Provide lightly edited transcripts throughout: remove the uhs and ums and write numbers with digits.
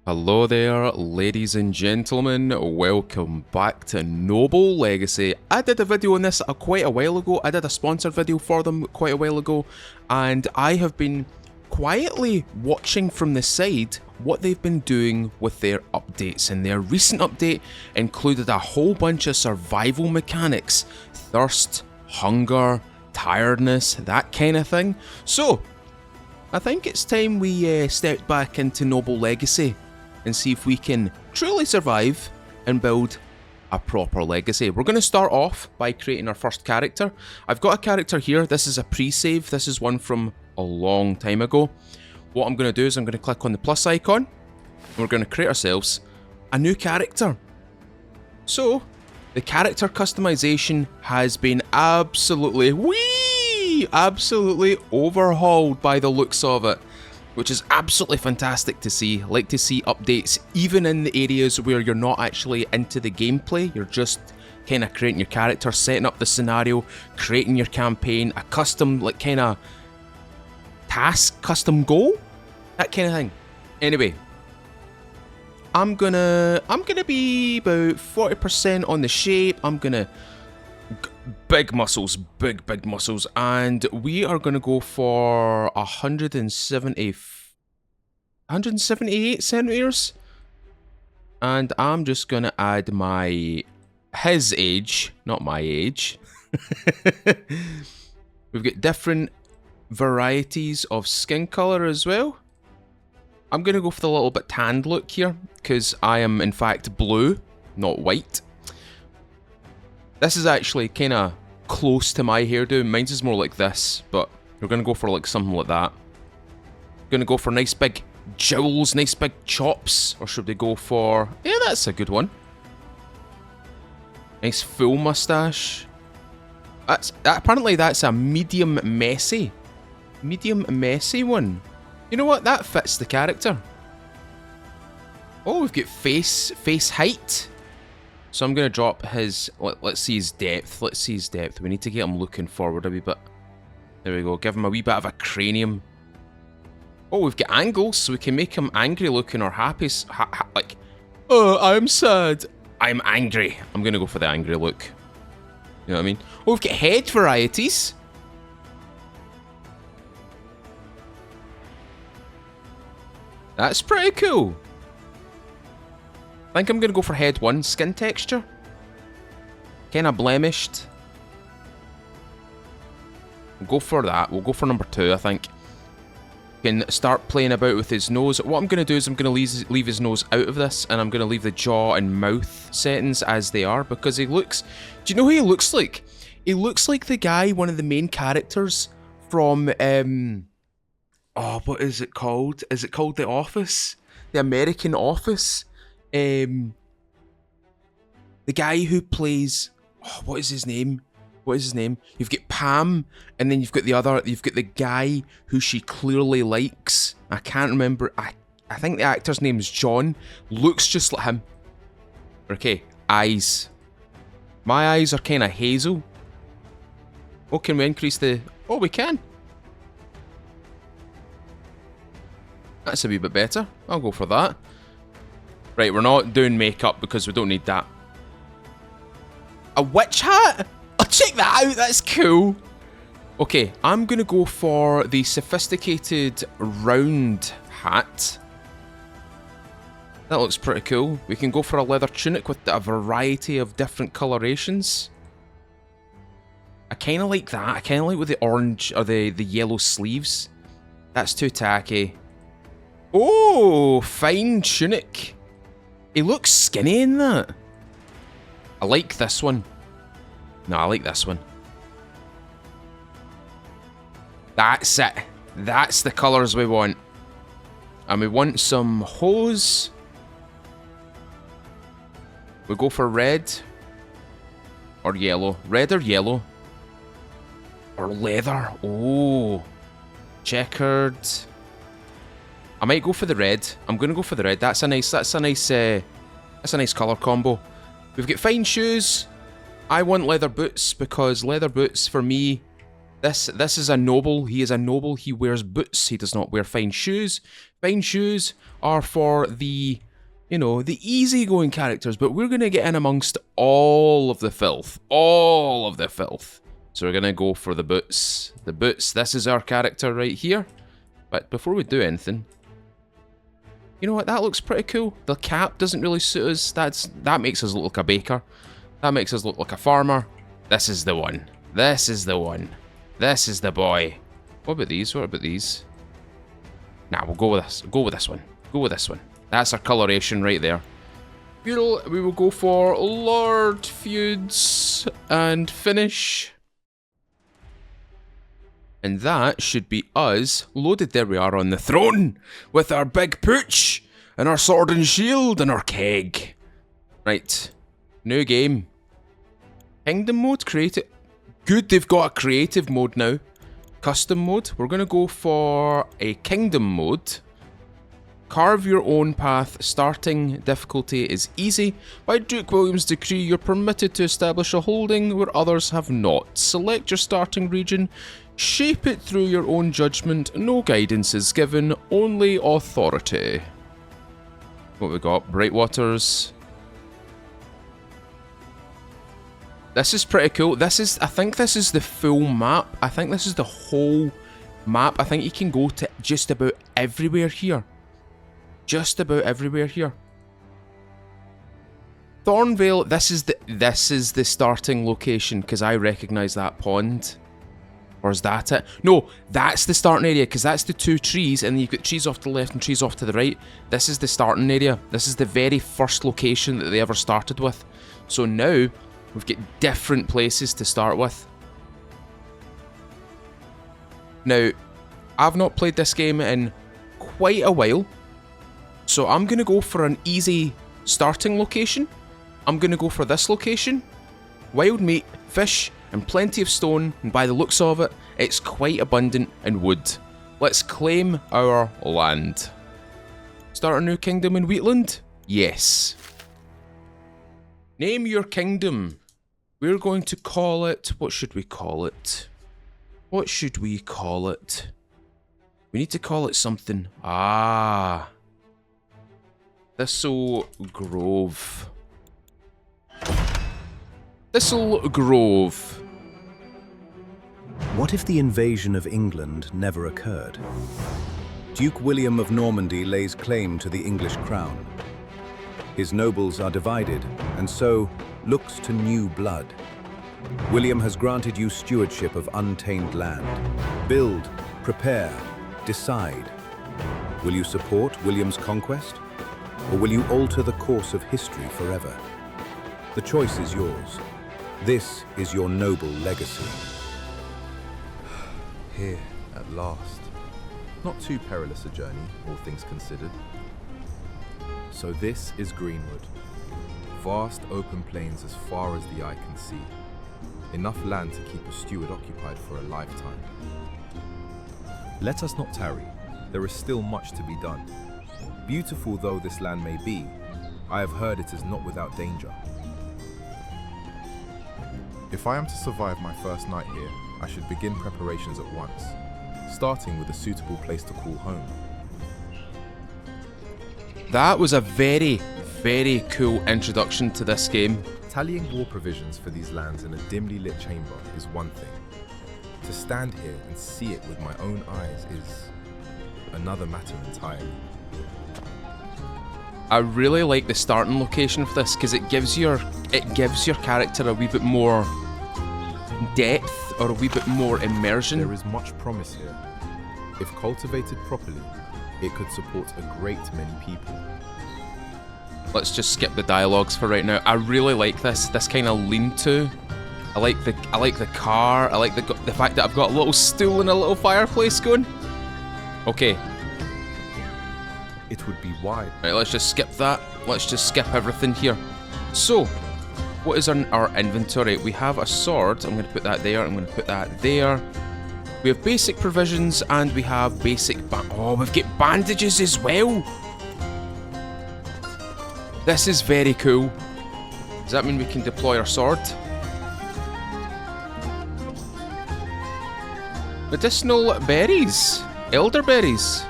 Hello there, ladies and gentlemen. Welcome back to Noble Legacy. I did a video on this quite a while ago. I did a sponsored video for them quite a while ago, and I have been quietly watching from the side what they've been doing with their updates, and their recent update included a whole bunch of survival mechanics: thirst, hunger, tiredness, that kind of thing. So I think it's time we step back into Noble Legacy and see if we can truly survive and build a proper legacy. We're going to start off by creating our first character. I've got a character here. This is a pre-save. This is one from a long time ago. What I'm going to do is I'm going to click on the plus icon. And we're going to create ourselves a new character. So, the character customization has been absolutely overhauled by the looks of it, which is absolutely fantastic to see. I like to see updates even in the areas where you're not actually into the gameplay. You're just kind of creating your character, setting up the scenario, creating your campaign, a custom like kind of task, custom goal, that kind of thing. Anyway, I'm gonna be about 40% on the shape. I'm gonna big muscles, big muscles, and we are gonna go for 178 centimeters, and I'm just gonna add his age, not my age. We've got different varieties of skin color as well. I'm gonna go for the little bit tanned look here because I am in fact blue, not white. This is actually kind of close to my hairdo. Mine's is more like this, but we're going to go for like something like that. Going to go for nice big jowls, nice big chops, or should we go for... Yeah, that's a good one. Nice full mustache. Apparently that's a medium messy one. You know what? That fits the character. Oh, we've got face height. So I'm going to drop his... Let's see his depth. Let's see his depth. We need to get him looking forward a wee bit. There we go. Give him a wee bit of a cranium. Oh, we've got angles, so we can make him angry looking or happy. Like, oh, I'm sad. I'm angry. I'm going to go for the angry look. You know what I mean? Oh, we've got head varieties. That's pretty cool. I think I'm going to go for head 1, skin texture. Kind of blemished. We'll go for that. We'll go for number 2, I think. Can start playing about with his nose. What I'm going to do is I'm going to leave his nose out of this, and I'm going to leave the jaw and mouth settings as they are, because he looks... Do you know who he looks like? He looks like the guy, one of the main characters from... Oh, what is it called? Is it called The Office? The American Office? The guy who plays... Oh, what is his name? What is his name? You've got Pam, and then you've got the guy who she clearly likes. I can't remember. I think the actor's name is John. Looks just like him. Okay, eyes. My eyes are kind of hazel. Oh, can we increase the... Oh, we can. That's a wee bit better. I'll go for that. Right, we're not doing makeup because we don't need that. A witch hat? Oh, check that out, that's cool. Okay, I'm going to go for the sophisticated round hat. That looks pretty cool. We can go for a leather tunic with a variety of different colorations. I kind of like that. I kind of like with the orange or the yellow sleeves. That's too tacky. Oh, fine tunic. He looks skinny in that. I like this one. No, I like this one. That's it. That's the colours we want. And we want some hose. We go for red. Or yellow. Red or yellow. Or leather. Oh. Checkered. I might go for the red. I'm going to go for the red. That's a nice colour combo. We've got fine shoes. I want leather boots because leather boots for me This is a noble. He is a noble. He wears boots. He does not wear fine shoes. Fine shoes are for the, you know, the easygoing characters, but we're going to get in amongst all of the filth. All of the filth. So we're going to go for the boots. The boots. This is our character right here. But before we do anything, you know what? That looks pretty cool. The cap doesn't really suit us. That makes us look like a baker. That makes us look like a farmer. This is the one. This is the one. This is the boy. What about these? What about these? Nah, we'll go with this. Go with this one. Go with this one. That's our coloration right there. Feudal, we will go for Lord Feuds and finish. And that should be us loaded. There we are on the throne with our big pooch and our sword and shield and our keg. Right. New game. Kingdom mode, creative. Good, they've got a creative mode now. Custom mode. We're going to go for a kingdom mode. Carve your own path. Starting difficulty is easy. By Duke William's decree, you're permitted to establish a holding where others have not. Select your starting region. Shape it through your own judgment. No guidance is given, only authority. What we got? Bright Waters. This is pretty cool. I think this is the full map. I think this is the whole map. I think you can go to just about everywhere here. Just about everywhere here. Thornvale, this is the starting location, because I recognise that pond. Or is that it? No, that's the starting area, because that's the two trees, and then you've got trees off to the left and trees off to the right. This is the starting area. This is the very first location that they ever started with. So now, we've got different places to start with. Now, I've not played this game in quite a while, so I'm going to go for an easy starting location. I'm going to go for this location. Wild meat, fish, and plenty of stone, and by the looks of it, it's quite abundant in wood. Let's claim our land. Start a new kingdom in Wheatland? Yes. Name your kingdom. We're going to call it... What should we call it? What should we call it? We need to call it something. Ah. Thistle Grove. Thistle Grove. What if the invasion of England never occurred? Duke William of Normandy lays claim to the English crown. His nobles are divided, and so looks to new blood. William has granted you stewardship of untamed land. Build, prepare, decide. Will you support William's conquest? Or will you alter the course of history forever? The choice is yours. This is your noble legacy. Here, at last. Not too perilous a journey, all things considered. So this is Greenwood. Vast open plains as far as the eye can see. Enough land to keep a steward occupied for a lifetime. Let us not tarry. There is still much to be done. Beautiful though this land may be, I have heard it is not without danger. If I am to survive my first night here, I should begin preparations at once, starting with a suitable place to call home. That was a very, very cool introduction to this game. Tallying war provisions for these lands in a dimly lit chamber is one thing. To stand here and see it with my own eyes is another matter entirely. I really like the starting location for this because it gives your character a wee bit more depth or a wee bit more immersion. There is much promise here. If cultivated properly, it could support a great many people. Let's just skip the dialogues for right now. I really like this kind of lean-to. I like the car. I like the fact that I've got a little stool and a little fireplace going. Okay. It would be wide. Right, let's just skip that. Let's just skip everything here. So, what is our inventory? We have a sword. I'm going to put that there. I'm going to put that there. We have basic provisions and we have basic... Oh, we've got bandages as well. This is very cool. Does that mean we can deploy our sword? Medicinal berries. Elderberries.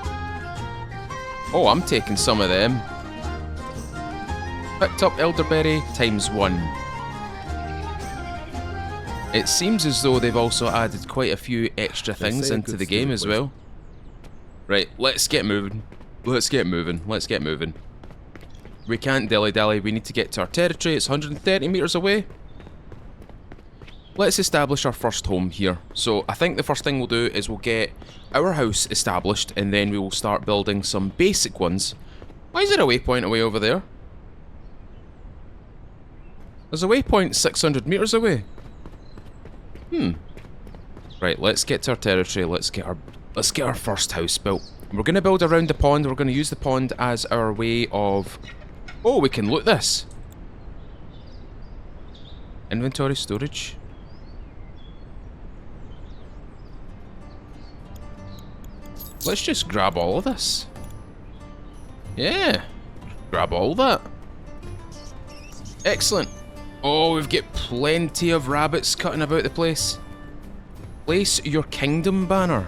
Oh, I'm taking some of them. Picked up elderberry ×1. It seems as though they've also added quite a few extra things into the game as well. Right, let's get moving. Let's get moving. Let's get moving. We can't dilly-dally. We need to get to our territory. It's 130 meters away. Let's establish our first home here. So I think the first thing we'll do is we'll get our house established, and then we will start building some basic ones. Why is there a waypoint away over there? There's a waypoint 600 meters away. Right, let's get to our territory. Let's get our first house built. We're going to build around the pond. We're going to use the pond as our way of... Oh, we can loot this. Inventory storage. Let's just grab all of this. Yeah. Grab all that. Excellent. Oh, we've got plenty of rabbits cutting about the place. Place your kingdom banner.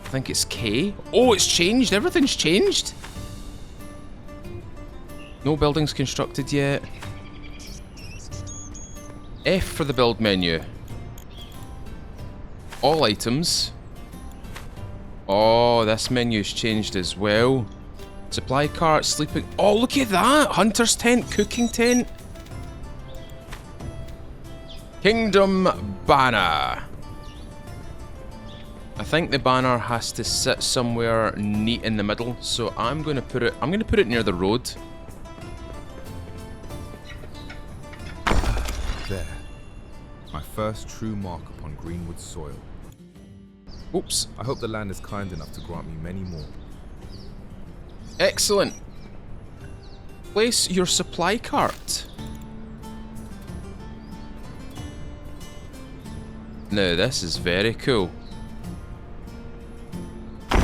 I think it's K. Oh, it's changed. Everything's changed. No buildings constructed yet. F for the build menu. All items. Oh, this menu's changed as well. Supply cart, sleeping... Oh, look at that! Hunter's tent, cooking tent. Kingdom banner. I think the banner has to sit somewhere neat in the middle, so I'm gonna put it near the road. There. My first true mark upon Greenwood soil. Oops. I hope the land is kind enough to grant me many more. Excellent. Place your supply cart. Now this is very cool.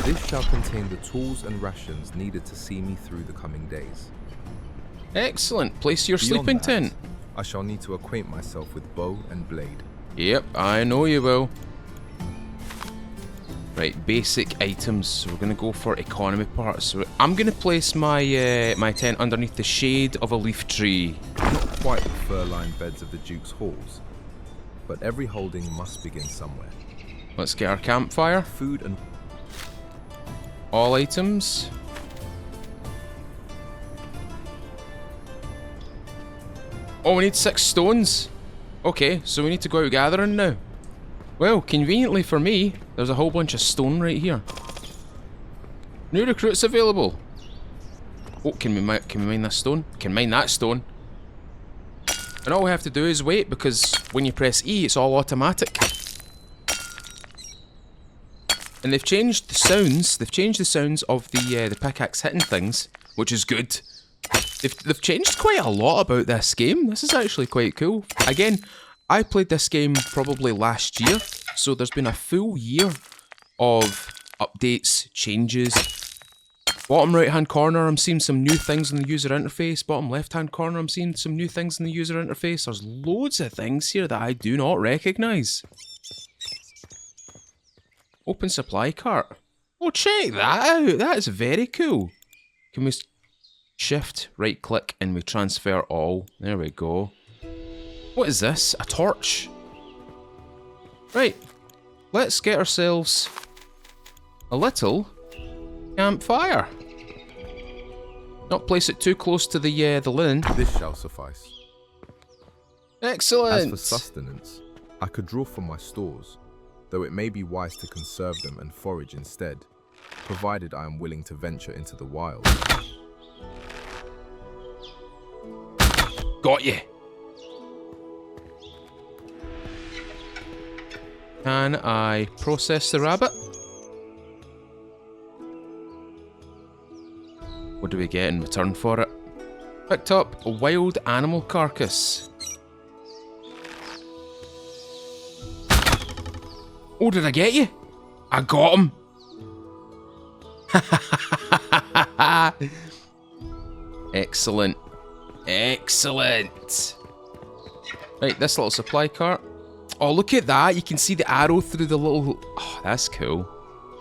This shall contain the tools and rations needed to see me through the coming days. Excellent. Place your sleeping tent. I shall need to acquaint myself with bow and blade. Yep, I know you will. Right, basic items. So we're gonna go for economy parts. So I'm gonna place my my tent underneath the shade of a leaf tree. Not quite the fur-lined beds of the Duke's halls, but every holding must begin somewhere. Let's get our campfire. Food and... All items. Oh, we need 6 stones. Okay, so we need to go out gathering now. Well, conveniently for me, there's a whole bunch of stone right here. New recruits available. Oh, can we mine this stone? Can mine that stone. And all we have to do is wait, because when you press E, it's all automatic. And they've changed the sounds. They've changed the sounds of the pickaxe hitting things, which is good. They've changed quite a lot about this game. This is actually quite cool. Again, I played this game probably last year, so there's been a full year of updates, changes. Bottom right hand corner, I'm seeing some new things in the user interface. Bottom left hand corner, I'm seeing some new things in the user interface. There's loads of things here that I do not recognise. Open supply cart. Oh, check that out. That is very cool. Can we shift, right click, and we transfer all. There we go. What is this? A torch. Right. Let's get ourselves a little campfire. Not place it too close to the linen. This shall suffice. Excellent. As for sustenance, I could draw from my stores, though it may be wise to conserve them and forage instead, provided I am willing to venture into the wild. Got you. Can I process the rabbit? What do we get in return for it? Picked up a wild animal carcass. Oh, did I get you? I got him. Excellent. Excellent. Right, this little supply cart. Oh, look at that. You can see the arrow through the little... Oh, that's cool.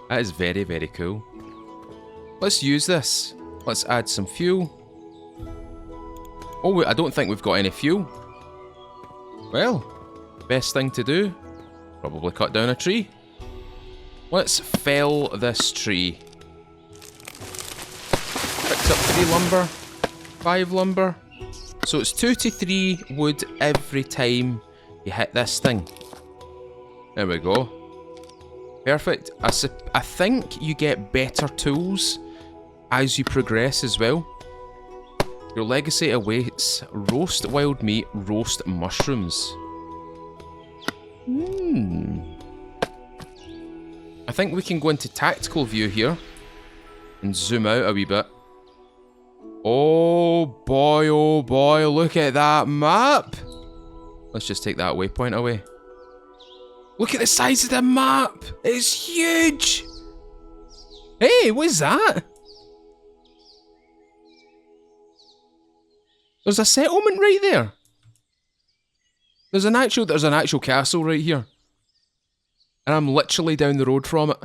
That is very, very cool. Let's use this. Let's add some fuel. Oh, I don't think we've got any fuel. Well, best thing to do, probably cut down a tree. Let's fell this tree. Picked up 3 lumber, 5 lumber. So it's 2 to 3 wood every time you hit this thing. There we go. Perfect. I think you get better tools as you progress as well. Your legacy awaits roast wild meat, roast mushrooms. I think we can go into tactical view here and zoom out a wee bit. Oh boy, look at that map. Let's just take that waypoint away. Look at the size of the map. It's huge. Hey, what's that? There's a settlement right there. There's an actual castle right here. And I'm literally down the road from it.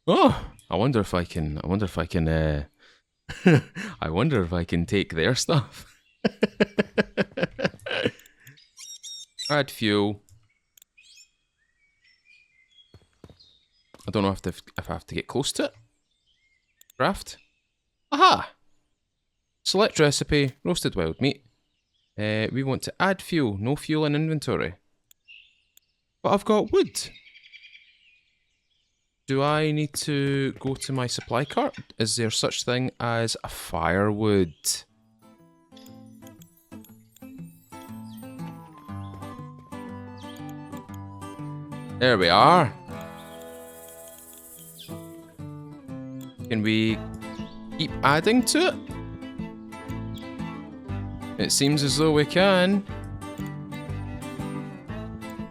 Oh, I wonder if I can I wonder if I can take their stuff. Add fuel. I don't know if I have to get close to it. Craft. Aha! Select recipe, roasted wild meat. We want to add fuel, no fuel in inventory. But I've got wood. Do I need to go to my supply cart? Is there such thing as a firewood? There we are. Can we keep adding to it? It seems as though we can.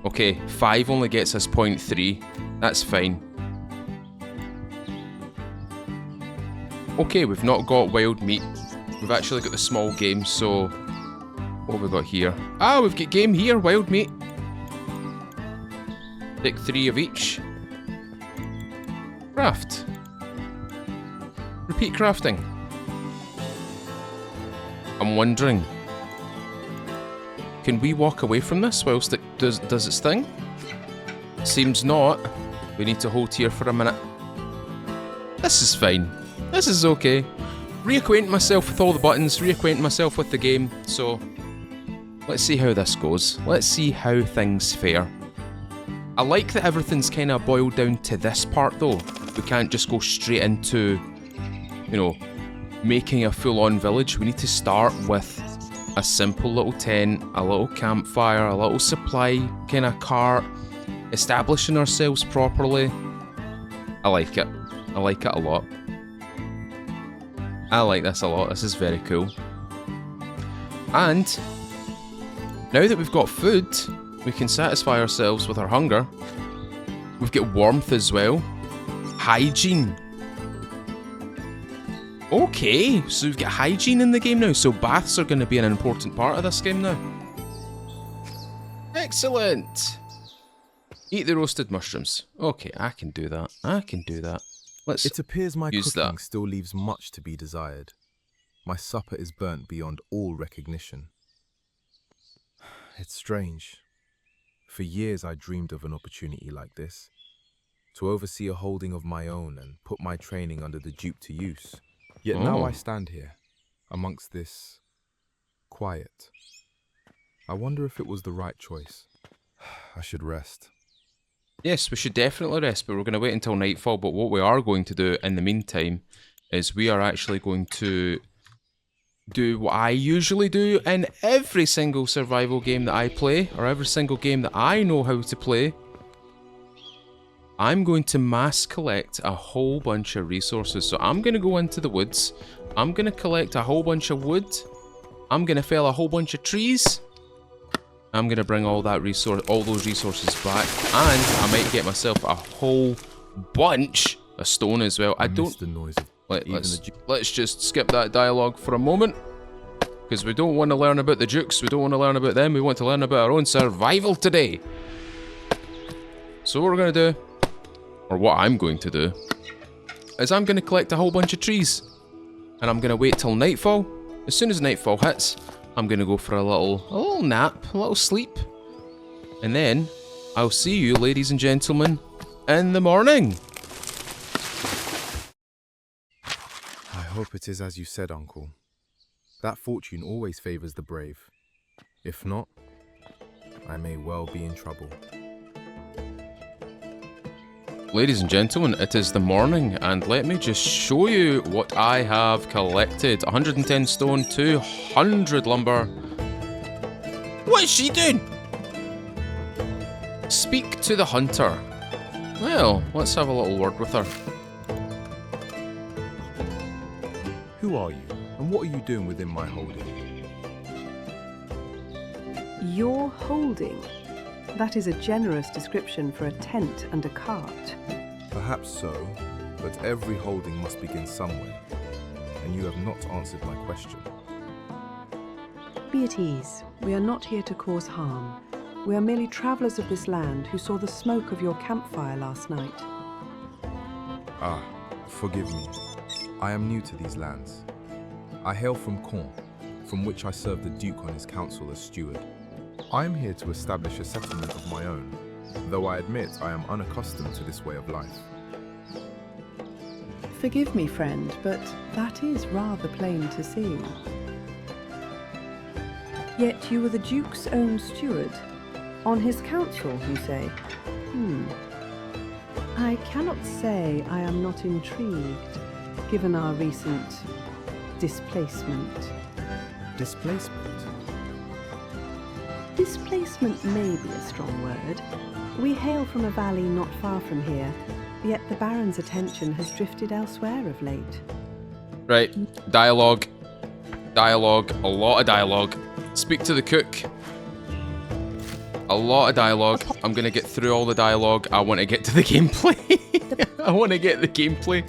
Okay, 5 only gets us 0.3. That's fine. Okay, we've not got wild meat. We've actually got the small game, so... What have we got here? Ah, we've got game here, wild meat. Take 3 of each. Craft. Repeat crafting. I'm wondering, can we walk away from this whilst it does its thing? Seems not. We need to hold here for a minute. This is fine. This is okay. Reacquaint myself with all the buttons, reacquaint myself with the game, so let's see how this goes. Let's see how things fare. I like that everything's kind of boiled down to this part though. We can't just go straight into, you know, making a full-on village. We need to start with a simple little tent, a little campfire, a little supply kind of cart, establishing ourselves properly. I like it. I like it a lot. I like this a lot. This is very cool. And now that we've got food, we can satisfy ourselves with our hunger. We've got warmth as well. Hygiene. Okay, so we've got hygiene in the game now, so baths are going to be an important part of this game now. Excellent! Eat the roasted mushrooms. Okay, I can do that. I can do that. Let's It appears my use cooking that. still leaves much to be desired. My supper is burnt beyond all recognition. It's strange. For years I dreamed of an opportunity like this, to oversee a holding of my own and put my training under the dupe to use. Yet now I stand here, amongst this quiet. I wonder if it was the right choice. I should rest. Yes, we should definitely rest, but we're going to wait until nightfall. But what we are going to do in the meantime is we are actually going to do what I usually do in every single survival game that I play, or every single game that I know how to play. I'm going to mass collect a whole bunch of resources. So I'm going to go into the woods. I'm going to collect a whole bunch of wood. I'm going to fell a whole bunch of trees. I'm going to bring all those resources back. And I might get myself a whole bunch of stone as well. I don't... The noise of Let's just skip that dialogue for a moment. Because we don't want to learn about the Dukes, we don't want to learn about them, we want to learn about our own survival today. So what we're going to do, or what I'm going to do, is I'm going to collect a whole bunch of trees. And I'm going to wait till nightfall. As soon as nightfall hits, I'm going to go for a little nap, a little sleep. And then, I'll see you, ladies and gentlemen, in the morning. I hope it is as you said, Uncle. That fortune always favors the brave. If not, I may well be in trouble. Ladies and gentlemen, it is the morning, and let me just show you what I have collected. 110 stone, 200 lumber. What is she doing? Speak to the hunter. Well, let's have a little word with her. Who are you, and what are you doing within my holding? Your holding? That is a generous description for a tent and a cart. Perhaps so, but every holding must begin somewhere, and you have not answered my question. Be at ease. We are not here to cause harm. We are merely travellers of this land who saw the smoke of your campfire last night. Ah, forgive me. I am new to these lands. I hail from Caen, from which I serve the Duke on his council as steward. I am here to establish a settlement of my own, though I admit I am unaccustomed to this way of life. Forgive me, friend, but that is rather plain to see. Yet you were the Duke's own steward. On his council, you say? I cannot say I am not intrigued, given our recent displacement. Displacement? Displacement may be a strong word. We hail from a valley not far from here, yet the Baron's attention has drifted elsewhere of late. Right, dialogue. Dialogue, a lot of dialogue. Speak to the cook. A lot of dialogue. I'm gonna get through all the dialogue. I want to get to the gameplay. I want to get the gameplay.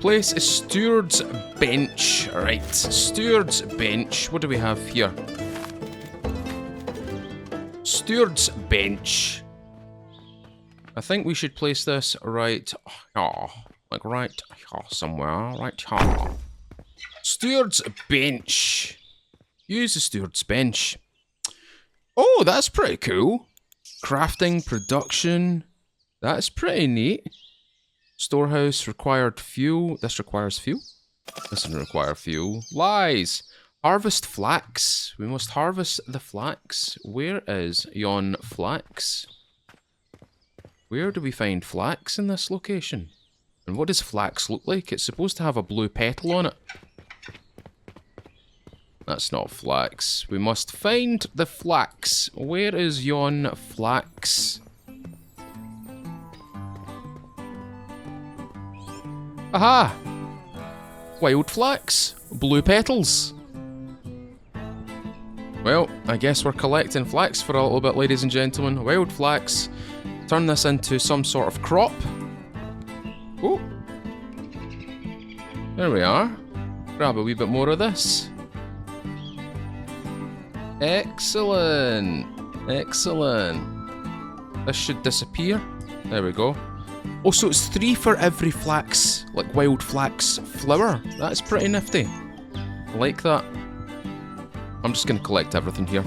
Place a steward's bench. Right, steward's bench. What do we have here? Steward's bench. I think we should place this right here. Like right here somewhere. Right here. Steward's bench. Use the steward's bench. Oh, that's pretty cool. Crafting, production. That's pretty neat. Storehouse, required fuel. This requires fuel. This doesn't require fuel. Lies. Harvest flax. We must harvest the flax. Where is yon flax? Where do we find flax in this location? And what does flax look like? It's supposed to have a blue petal on it. That's not flax. We must find the flax. Where is yon flax? Aha! Wild flax. Blue petals. Well, I guess we're collecting flax for a little bit, ladies and gentlemen. Wild flax. Turn this into some sort of crop. Oh. There we are. Grab a wee bit more of this. Excellent. Excellent. This should disappear. There we go. Oh, so it's 3 for every flax, like wild flax flower. That's pretty nifty. I like that. I'm just going to collect everything here.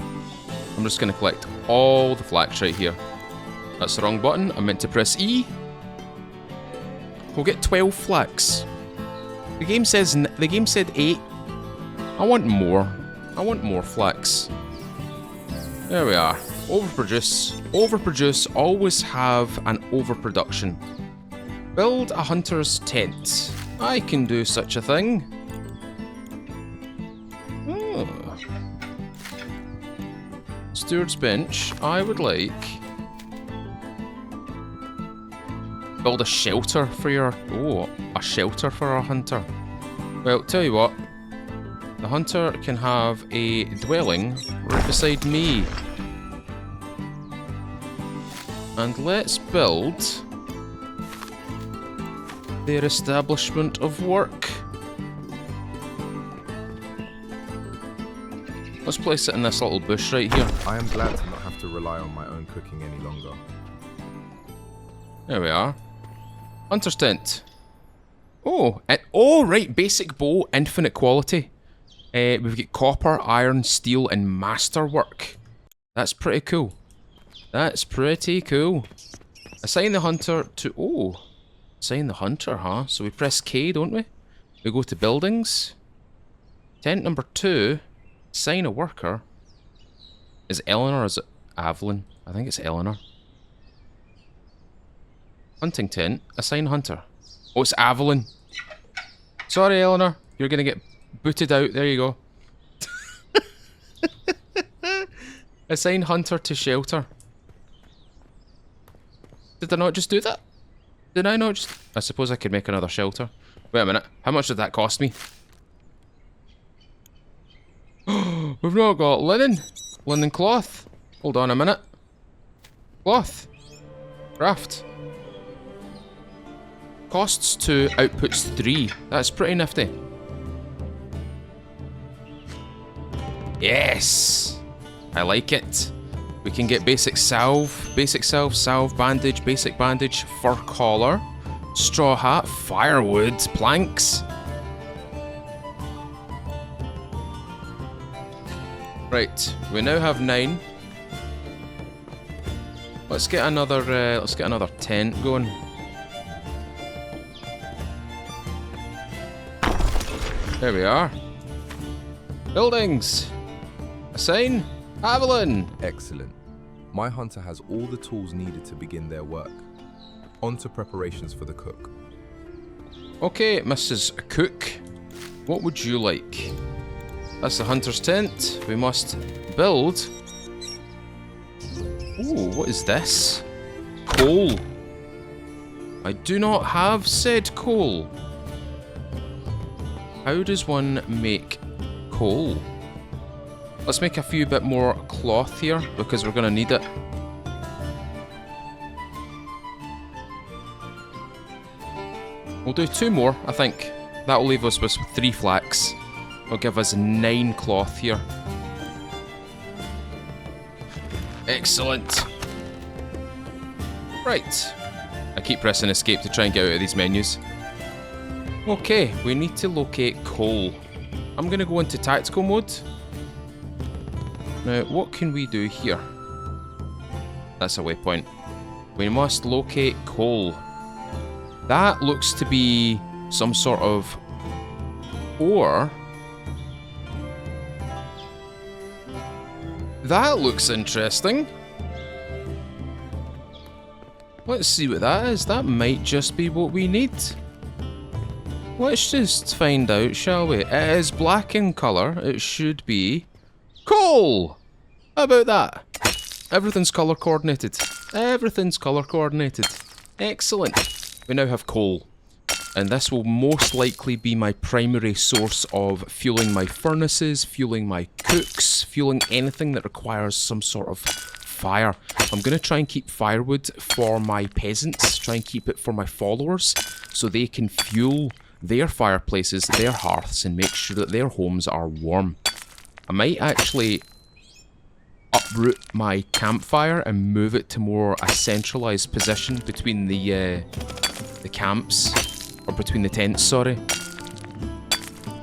I'm just going to collect all the flax right here. That's the wrong button. I meant to press E. We'll get 12 flax. The game said 8. I want more. I want more flax. There we are. Overproduce. Overproduce. Always have an overproduction. Build a hunter's tent. I can do such a thing. Oh. Steward's bench. I would like... build a shelter for your... oh, a shelter for our hunter. Well, tell you what. The hunter can have a dwelling right beside me. And let's build their establishment of work. Let's place it in this little bush right here. I am glad to not have to rely on my own cooking any longer. There we are. Hunter's tent. Oh, and, oh right, basic bow, infinite quality. We've got copper, iron, steel, and masterwork. That's pretty cool. That's pretty cool. Assign the hunter to... Oh, assign the hunter, huh? So we press K, don't we? We go to buildings. Tent number 2. Assign a worker. Is it Eleanor or is it Evelyn? I think it's Eleanor. Hunting tent. Assign hunter. Oh, it's Evelyn. Sorry, Eleanor. You're going to get booted out. There you go. Assign hunter to shelter. Did I not just do that? Did I not just... I suppose I could make another shelter. Wait a minute. How much did that cost me? We've not got linen. Linen cloth. Hold on a minute. Cloth. Craft. Costs 2, outputs 3. That's pretty nifty. Yes! I like it. We can get basic salve, salve bandage, basic bandage, fur collar, straw hat, firewood, planks. Right, we now have 9. Let's get another tent going. There we are. Buildings. Assign Evelyn. Excellent. My hunter has all the tools needed to begin their work. On to preparations for the cook. Okay, Mrs. Cook. What would you like? That's the hunter's tent. We must build. Ooh, what is this? Coal. I do not have said coal. How does one make coal? Let's make a few bit more cloth here because we're going to need it. We'll do 2 more, I think. That'll leave us with 3 flax. It'll give us 9 cloth here. Excellent. Right. I keep pressing escape to try and get out of these menus. Okay, we need to locate coal. I'm going to go into tactical mode. Now, what can we do here? That's a waypoint. We must locate coal. That looks to be some sort of ore. That looks interesting. Let's see what that is. That might just be what we need. Let's just find out, shall we? It is black in colour. It should be coal! How about that? Everything's colour coordinated. Everything's colour coordinated. Excellent. We now have coal. And this will most likely be my primary source of fueling my furnaces, fueling my cooks, fueling anything that requires some sort of fire. I'm going to try and keep firewood for my peasants, try and keep it for my followers, so they can fuel their fireplaces, their hearths, and make sure that their homes are warm. I might actually uproot my campfire and move it to more a centralized position between the camps, or between the tents, sorry.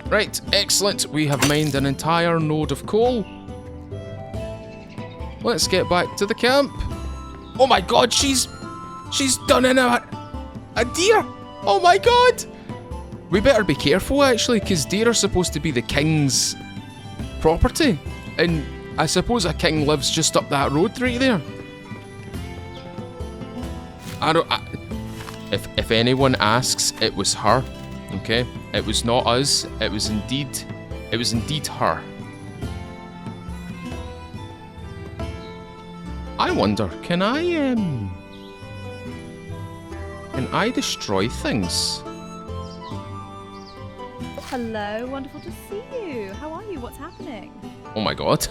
Right, excellent. We have mined an entire node of coal. Let's get back to the camp. Oh my god, she's done in a deer. Oh my god. We better be careful, actually, because deer are supposed to be the king's property. And I suppose a king lives just up that road right there. If anyone asks, it was her, okay? It was not us. It was indeed her. I wonder, can I destroy things? Hello, wonderful to see you. How are you? What's happening? Oh my god.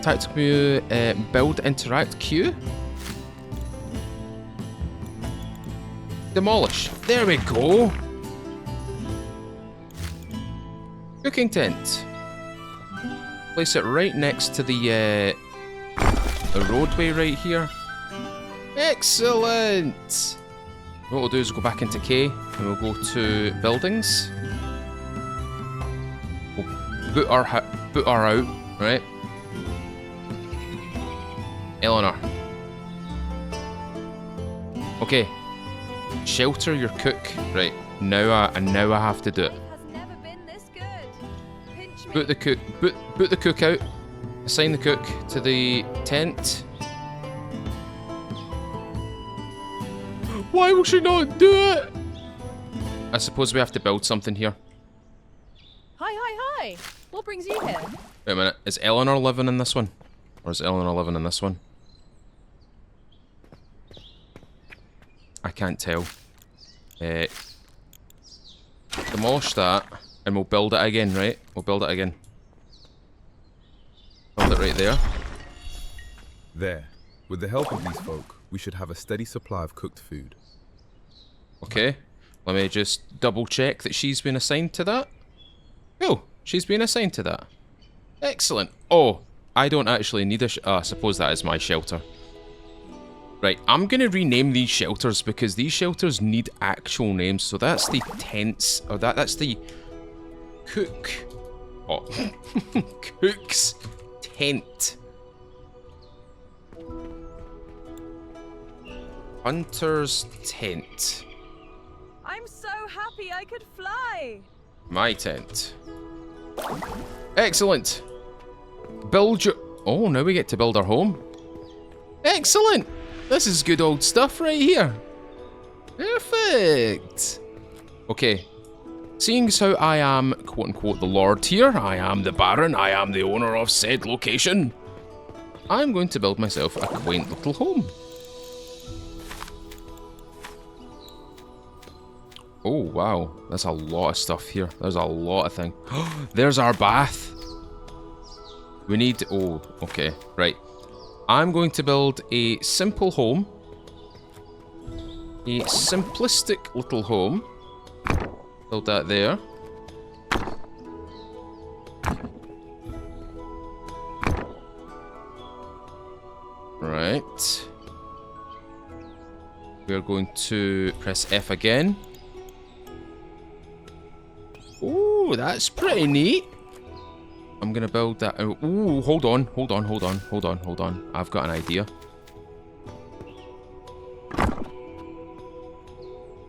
Tactical view, build, interact, queue. Demolish. There we go. Cooking tent. Place it right next to the roadway right here. Excellent! What we'll do is go back into K and we'll go to buildings. We'll put our out, right? Eleanor. Okay. Shelter your cook. Right. Now I have to do it. Life has never been this good. Pinch me. Put the cook out. Assign the cook to the tent. Why will she not do it? I suppose we have to build something here. Hi. What brings you here? Wait a minute. Is Eleanor living in this one? Or is Eleanor living in this one? I can't tell. Demolish that, and we'll build it again, right? We'll build it again. Build it right there. There. With the help of these folk, we should have a steady supply of cooked food. Okay. Let me just double check that she's been assigned to that. Oh, she's been assigned to that. Excellent. Oh, I don't actually need a I suppose that is my shelter. Right, I'm going to rename these shelters because these shelters need actual names. So that's the tents, or that's the cook. Oh, cook's tent. Hunter's tent. I'm so happy I could fly. My tent. Excellent. Build your... Oh, now we get to build our home. Excellent. This is good old stuff right here. Perfect. Okay. Seeing as how I am, quote-unquote, the lord here, I am the baron, I am the owner of said location, I'm going to build myself a quaint little home. Oh, wow. There's a lot of stuff here. There's a lot of things. There's our bath. We need... Oh, okay. Right. I'm going to build a simple home. A simplistic little home. Build that there. Right. We're going to press F again. Ooh, that's pretty neat. I'm gonna build that. Ooh, hold on. I've got an idea. Can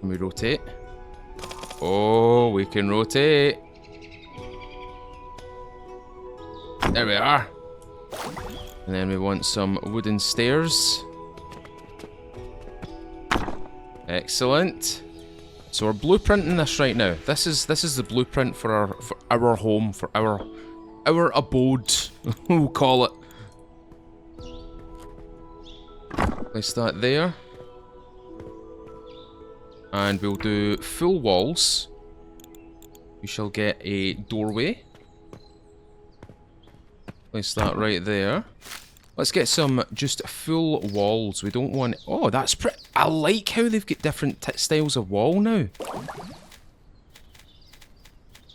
we rotate? Oh, we can rotate. There we are. And then we want some wooden stairs. Excellent. So we're blueprinting this right now. This is the blueprint for our home, for our abode, we'll call it. Place that there. And we'll do full walls. We shall get a doorway. Place that right there. Let's get some just full walls. We don't want... Oh, that's pretty... I like how they've got different styles of wall now.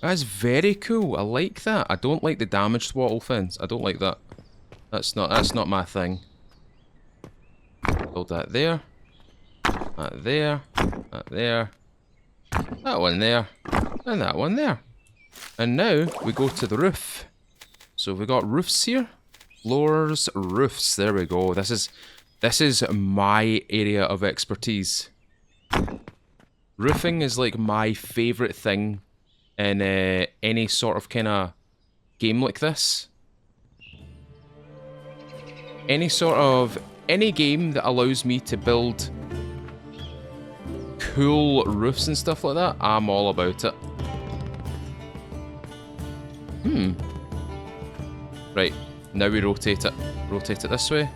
That's very cool. I like that. I don't like the damaged wattle fence. I don't like that. That's not my thing. Build that there. That there. That there. That one there. And that one there. And now we go to the roof. So we got roofs here. Floors, roofs. There we go. This is my area of expertise. Roofing is like my favorite thing in any sort of kind of game like this. Any game that allows me to build cool roofs and stuff like that, I'm all about it. Right, now we rotate it. Rotate it this way.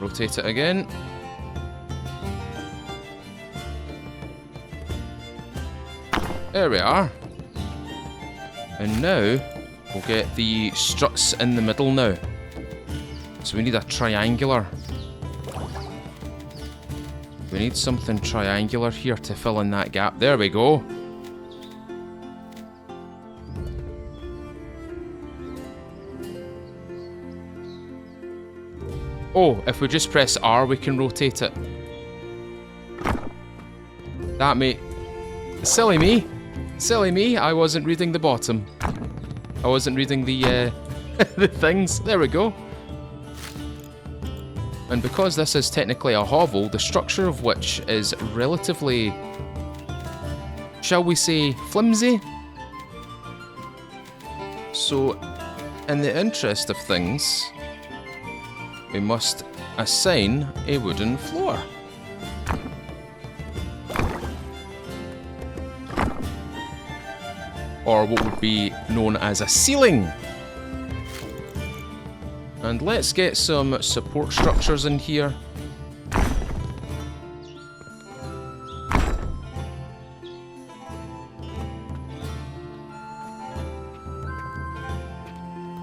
Rotate it again. There we are. And now we'll get the struts in the middle now. So we need a triangular. We need something triangular here to fill in that gap. There we go. Oh, if we just press R, we can rotate it. That may... Silly me. Silly me, I wasn't reading the bottom. I wasn't reading the, the things. There we go. And because this is technically a hovel, the structure of which is relatively, shall we say, flimsy. So, in the interest of things, we must assign a wooden floor. Or what would be known as a ceiling. And let's get some support structures in here.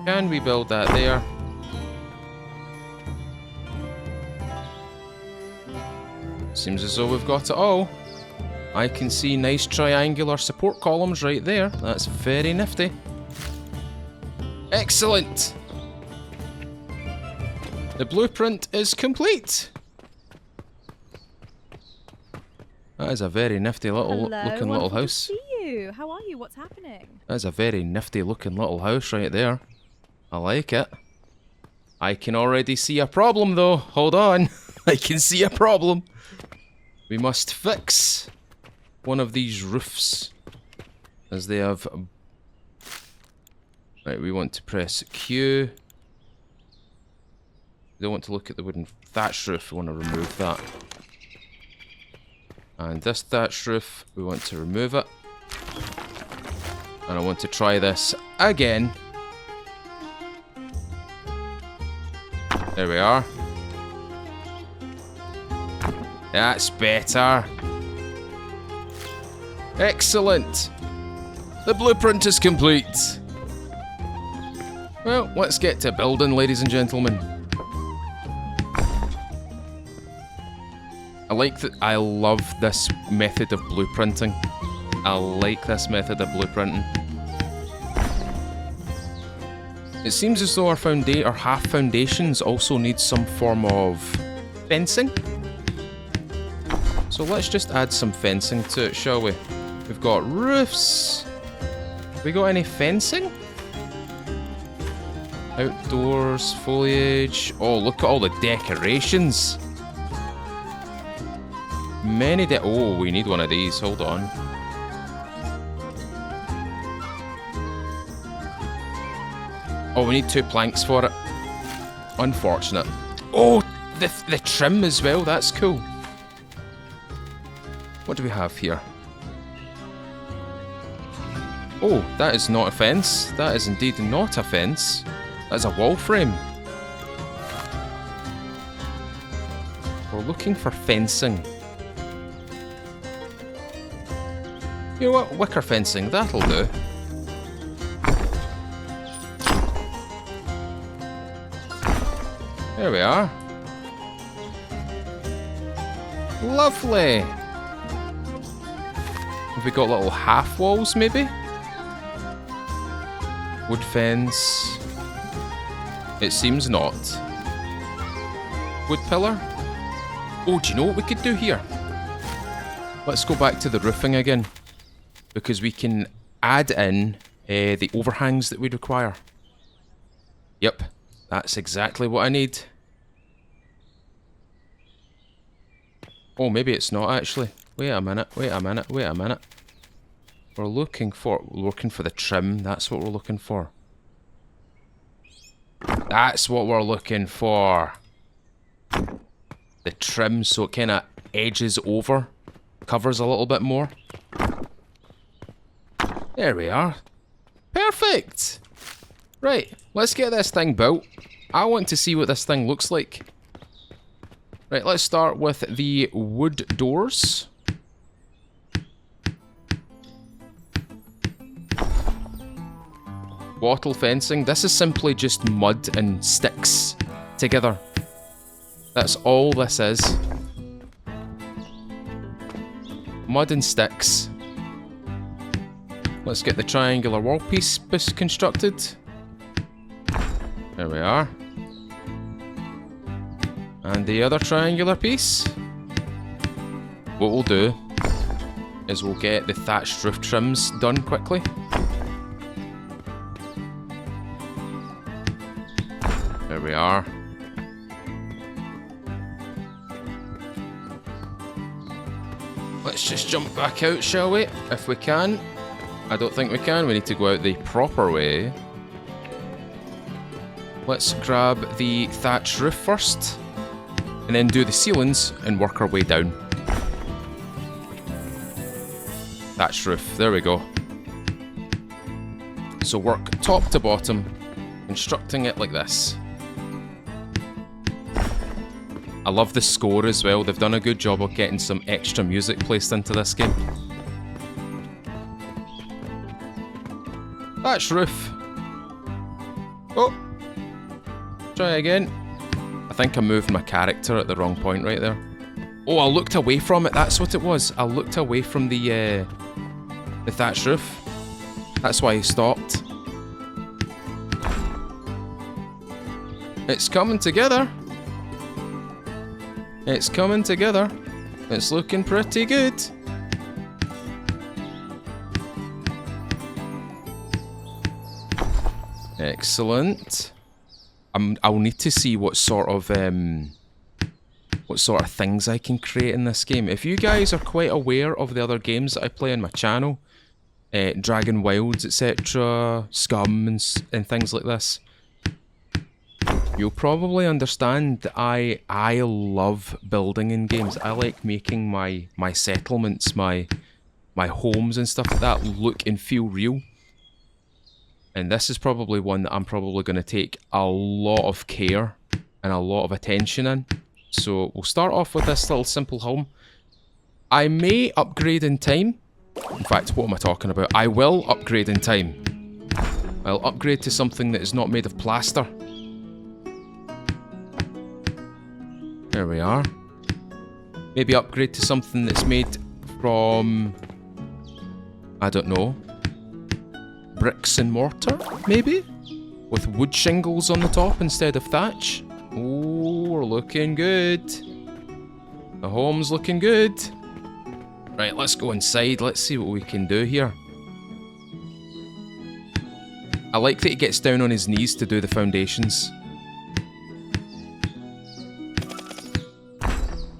Can we build that there? Seems as though we've got it all. I can see nice triangular support columns right there. That's very nifty. Excellent! The blueprint is complete! That is a very nifty little looking little house. To see you. How are you? What's happening? That's a very nifty looking little house right there. I like it. I can already see a problem though. Hold on. I can see a problem. We must fix one of these roofs, as they have... Right, we want to press Q. We don't want to look at the wooden thatched roof, we want to remove that. And this thatched roof, we want to remove it. And I want to try this again. There we are. That's better. Excellent. The blueprint is complete. Well, let's get to building, ladies and gentlemen. I love this method of blueprinting. I like this method of blueprinting. It seems as though our half foundations also need some form of fencing. So let's just add some fencing to it, shall we? We've got roofs. We got any fencing? Outdoors, foliage. Oh, look at all the decorations. Oh, we need one of these. Hold on. Oh, we need 2 planks for it. Unfortunate. Oh, the trim as well. That's cool. What do we have here? Oh, that is not a fence. That is indeed not a fence. That is a wall frame. We're looking for fencing. You know what? Wicker fencing. That'll do. There we are. Lovely. Have we got little half walls, maybe? Wood fence. It seems not. Wood pillar. Oh, do you know what we could do here? Let's go back to the roofing again, because we can add in the overhangs that we require. Yep, that's exactly what I need. Oh, maybe it's not actually. Wait a minute, wait a minute, wait a minute. We're looking for the trim. That's what we're looking for. That's what we're looking for. The trim, so it kind of edges over, covers a little bit more. There we are. Perfect. Right, let's get this thing built. I want to see what this thing looks like. Right, let's start with the wood doors. Wattle fencing. This is simply just mud and sticks together. That's all this is. mud and sticks. Let's get the triangular wall piece constructed. There we are. And the other triangular piece. What we'll do is we'll get the thatched roof trims done quickly. There we are. Let's just jump back out, shall we? If we can. I don't think we can. We need to go out the proper way. Let's grab the thatched roof first. And then do the ceilings and work our way down. Thatched roof. There we go. So work top to bottom, constructing it like this. I love the score as well. They've done a good job of getting some extra music placed into this game. Thatched roof. Oh! Try again. I think I moved my character at the wrong point right there. Oh, I looked away from it. That's what it was. I looked away from the thatched roof. That's why he stopped. It's coming together. It's coming together. It's looking pretty good. Excellent. I'll need to see what sort of things I can create in this game. If you guys are quite aware of the other games that I play on my channel, Dragon Wilds, etc., Scum, and things like this, you'll probably understand that I love building in games. I like making my settlements, my homes and stuff like that look and feel real. And this is probably one that I'm probably going to take a lot of care and a lot of attention in. So we'll start off with this little simple home. I may upgrade in time. In fact, what am I talking about? I will upgrade in time. I'll upgrade to something that is not made of plaster. There we are. Maybe upgrade to something that's made from, I don't know, bricks and mortar, maybe? With wood shingles on the top instead of thatch. Oh, we're looking good. The home's looking good. Right, let's go inside. Let's see what we can do here. I like that he gets down on his knees to do the foundations.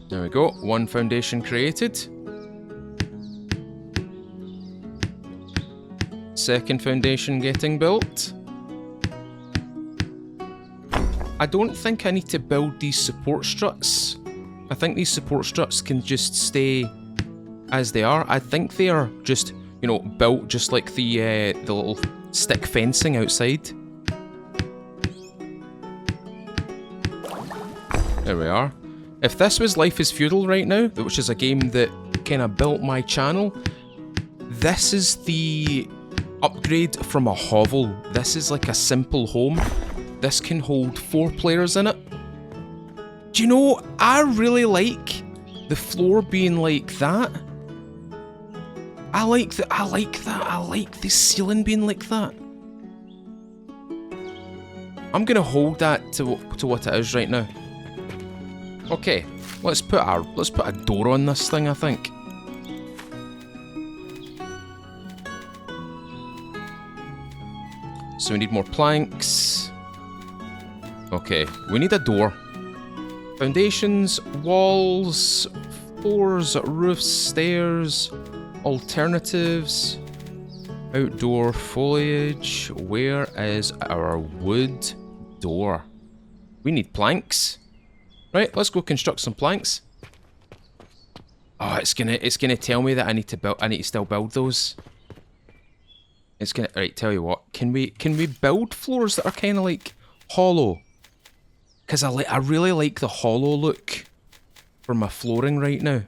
There we go. One foundation created. Second foundation getting built. I don't think I need to build these support struts. I think these support struts can just stay as they are. I think they are just, you know, built just like the little stick fencing outside. There we are. If this was Life is Feudal right now, which is a game that kind of built my channel, this is the upgrade from a hovel. This is like a simple home. This can hold 4 players in it. Do you know, I really like the floor being like that. I like that. I like the ceiling being like that. I'm gonna hold that to what it is right now. Okay, let's put a door on this thing, I think. So we need more planks. Okay, we need a door. Foundations, walls, floors, roofs, stairs, alternatives, outdoor foliage. Where is our wood door? We need planks. Right, let's go construct some planks. Oh, it's gonna tell me that I need to still build those. It's gonna, right, tell you what, can we build floors that are kind of like hollow? Because I really like the hollow look for my flooring right now.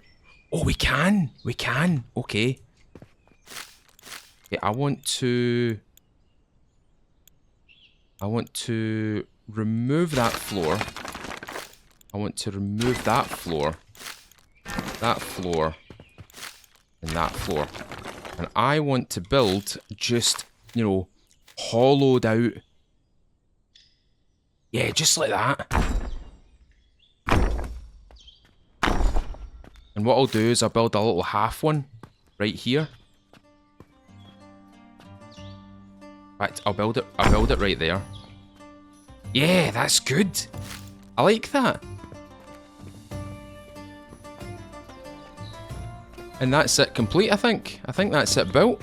Oh, we can, okay. Yeah, I want to remove that floor. I want to remove that floor. That floor. and that floor. And I want to build just, you know, hollowed out. Yeah, just like that. And what I'll do is I'll build a little half one right here. In fact, I'll build it right there. Yeah, that's good. I like that. And that's it complete, I think. I think that's it built.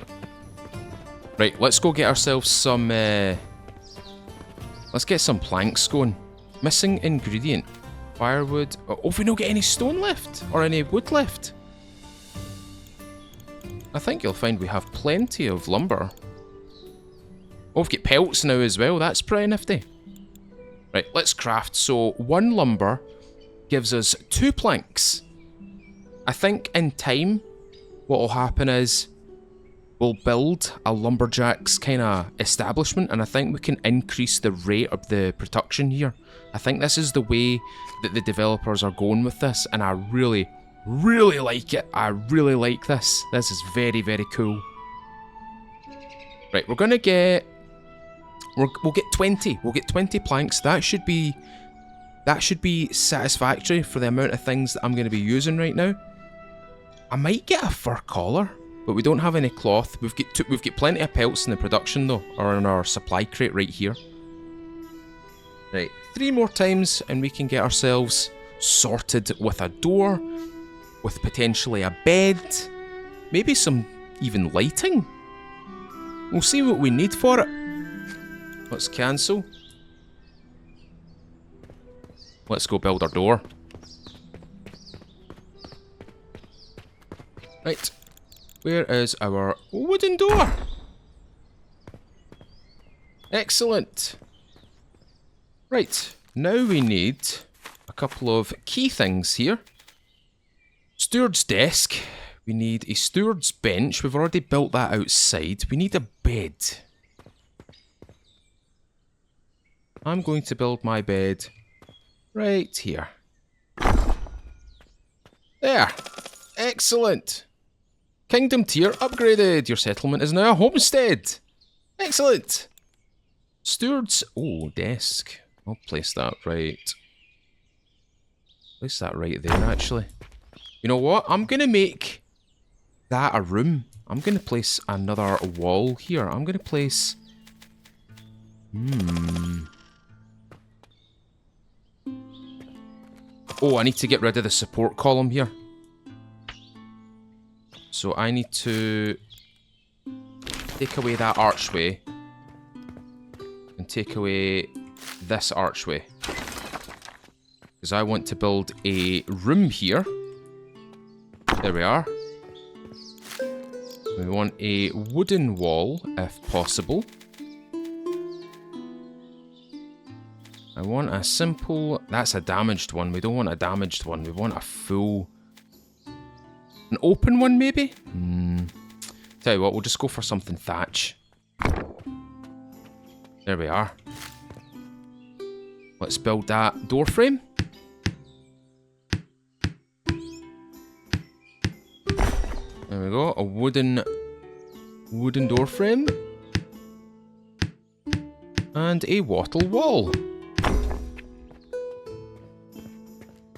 Right, let's go get ourselves some... let's get some planks going. Missing ingredient. Firewood. Oh, have we not got any stone left? Or any wood left? I think you'll find we have plenty of lumber. Oh, we've got pelts now as well. That's pretty nifty. Right, let's craft. So, 1 lumber gives us 2 planks. I think in time, what will happen is we'll build a lumberjack's kind of establishment, and I think we can increase the rate of the production here. I think this is the way that the developers are going with this, and I really, really like it. I really like this. This is very, very cool. Right, we're gonna get... We'll get 20. We'll get 20 planks. That should be satisfactory for the amount of things that I'm going to be using right now. I might get a fur collar, but we don't have any cloth. We've got plenty of pelts in the production though, or in our supply crate right here. Right, 3 more times and we can get ourselves sorted with a door, with potentially a bed, maybe some even lighting. We'll see what we need for it. Let's cancel. Let's go build our door. Right. Where is our wooden door? Excellent. Right. Now we need a couple of key things here. Steward's desk. We need a steward's bench. We've already built that outside. We need a bed. I'm going to build my bed right here. There. Excellent. Kingdom tier upgraded. Your settlement is now a homestead. Excellent. Steward's... Oh, desk. I'll place that right. Place that right there, actually. You know what? I'm going to make that a room. I'm going to place another wall here. I'm going to place... Oh, I need to get rid of the support column here. So I need to take away that archway and take away this archway. Because I want to build a room here. There we are. We want a wooden wall, if possible. I want a simple... That's a damaged one. We don't want a damaged one. We want a full... An open one, maybe? Tell you what, we'll just go for something thatch. There we are. Let's build that door frame. There we go. A wooden door frame. And a wattle wall.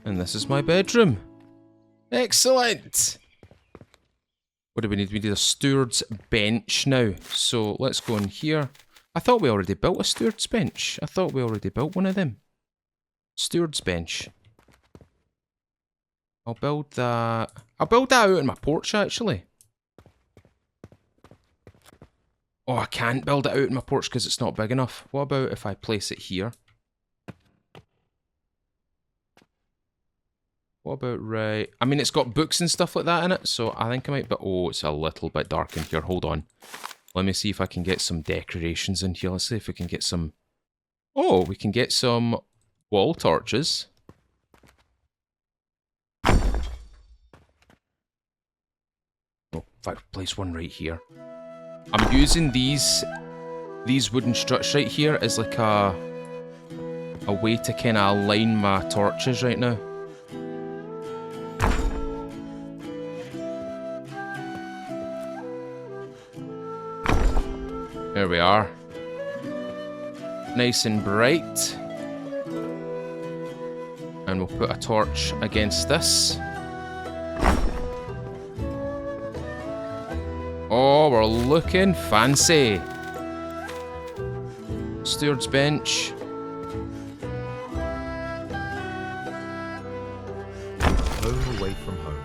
And this is my bedroom. Excellent! What do we need? We need a steward's bench now. So let's go in here. I thought we already built a steward's bench. I thought we already built one of them. Steward's bench. I'll build that out on my porch, actually. Oh, I can't build it out on my porch because it's not big enough. What about if I place it here? What about right... I mean, it's got books and stuff like that in it, so I think I might... But oh, it's a little bit dark in here. Hold on. Let me see if I can get some decorations in here. Let's see if we can get some... Oh, we can get some wall torches. Oh, if I place one right here. I'm using these wooden struts right here as like a way to kind of align my torches right now. There we are. Nice and bright. And we'll put a torch against this. Oh, we're looking fancy. Steward's bench. Home away from home.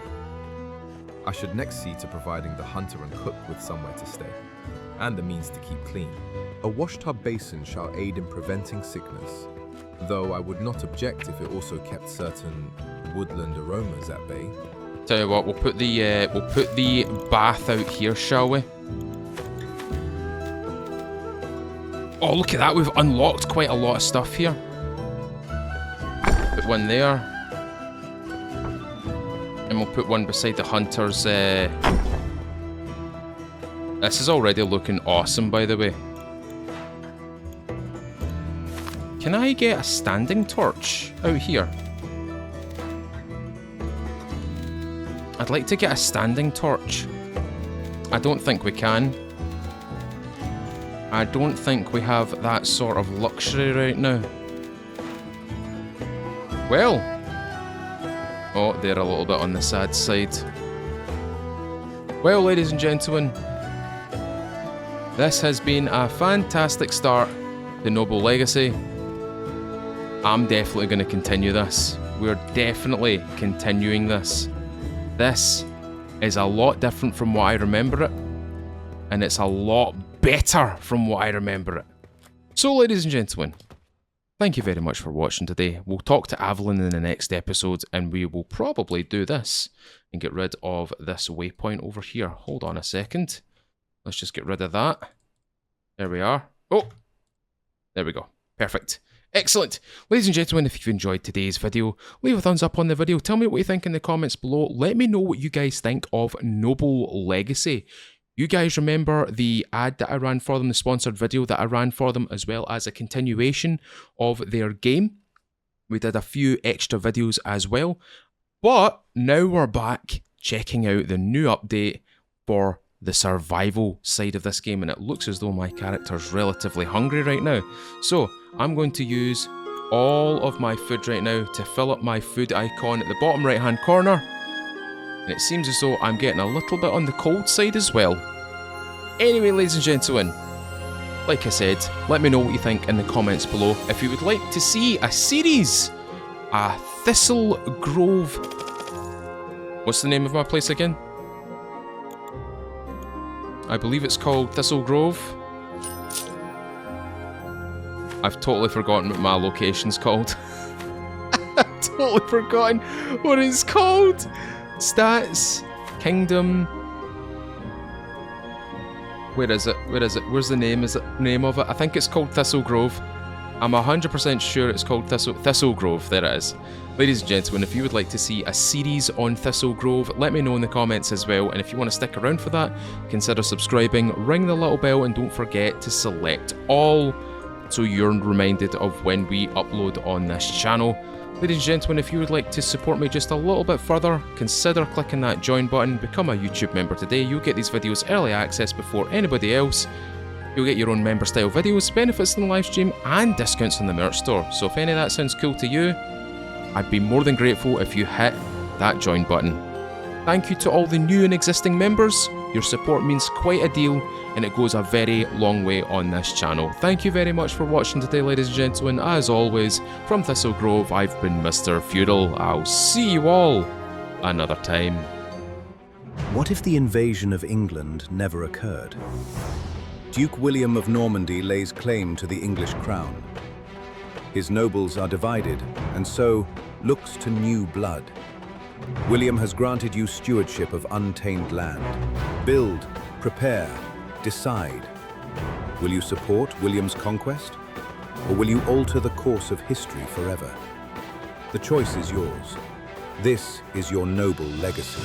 I should next see to providing the hunter and cook with somewhere to stay, and the means to keep clean. A washtub basin shall aid in preventing sickness, though I would not object if it also kept certain woodland aromas at bay. Tell you what, we'll put the bath out here, shall we? Oh, look at that, we've unlocked quite a lot of stuff here. Put one there. And we'll put one beside the hunter's. This is already looking awesome, by the way. Can I get a standing torch out here? I'd like to get a standing torch. I don't think we can. I don't think we have that sort of luxury right now. Well. Oh, they're a little bit on the sad side. Well, ladies and gentlemen, this has been a fantastic start to Noble Legacy. I'm definitely going to continue this. We're definitely continuing this. This is a lot different from what I remember it, and it's a lot better from what I remember it. So, ladies and gentlemen, thank you very much for watching today. We'll talk to Avalon in the next episode, and we will probably do this and get rid of this waypoint over here. Hold on a second. Let's just get rid of that. There we are. Oh, there we go. Perfect. Excellent. Ladies and gentlemen, if you've enjoyed today's video, leave a thumbs up on the video. Tell me what you think in the comments below. Let me know what you guys think of Noble Legacy. You guys remember the ad that I ran for them, the sponsored video that I ran for them, as well as a continuation of their game. We did a few extra videos as well. But now we're back checking out the new update for the survival side of this game, and it looks as though my character's relatively hungry right now. So I'm going to use all of my food right now to fill up my food icon at the bottom right hand corner. And it seems as though I'm getting a little bit on the cold side as well. Anyway, ladies and gentlemen, like I said, let me know what you think in the comments below. If you would like to see a series, a Thistle Grove... What's the name of my place again? I believe it's called Thistle Grove. I've totally forgotten what my location's called. I've totally forgotten what it's called. Stats, Kingdom. Where is it? Where is it? Where's the name? Is it name of it? I think it's called Thistle Grove. I'm 100% sure it's called Thistle Grove. There it is. Ladies and gentlemen, if you would like to see a series on Thistle Grove, let me know in the comments as well. And if you want to stick around for that, consider subscribing, ring the little bell, and don't forget to select all so you're reminded of when we upload on this channel. Ladies and gentlemen, if you would like to support me just a little bit further, consider clicking that join button, become a YouTube member today. You'll get these videos early access before anybody else. You'll get your own member style videos, benefits from the live stream, and discounts on the merch store. So if any of that sounds cool to you, I'd be more than grateful if you hit that join button. Thank you to all the new and existing members. Your support means quite a deal, and it goes a very long way on this channel. Thank you very much for watching today, ladies and gentlemen. As always, from Thistle Grove, I've been Mr. Feudal. I'll see you all another time. What if the invasion of England never occurred? Duke William of Normandy lays claim to the English crown. His nobles are divided, and so looks to new blood. William has granted you stewardship of untamed land. Build, prepare, decide. Will you support William's conquest? Or will you alter the course of history forever? The choice is yours. This is your noble legacy.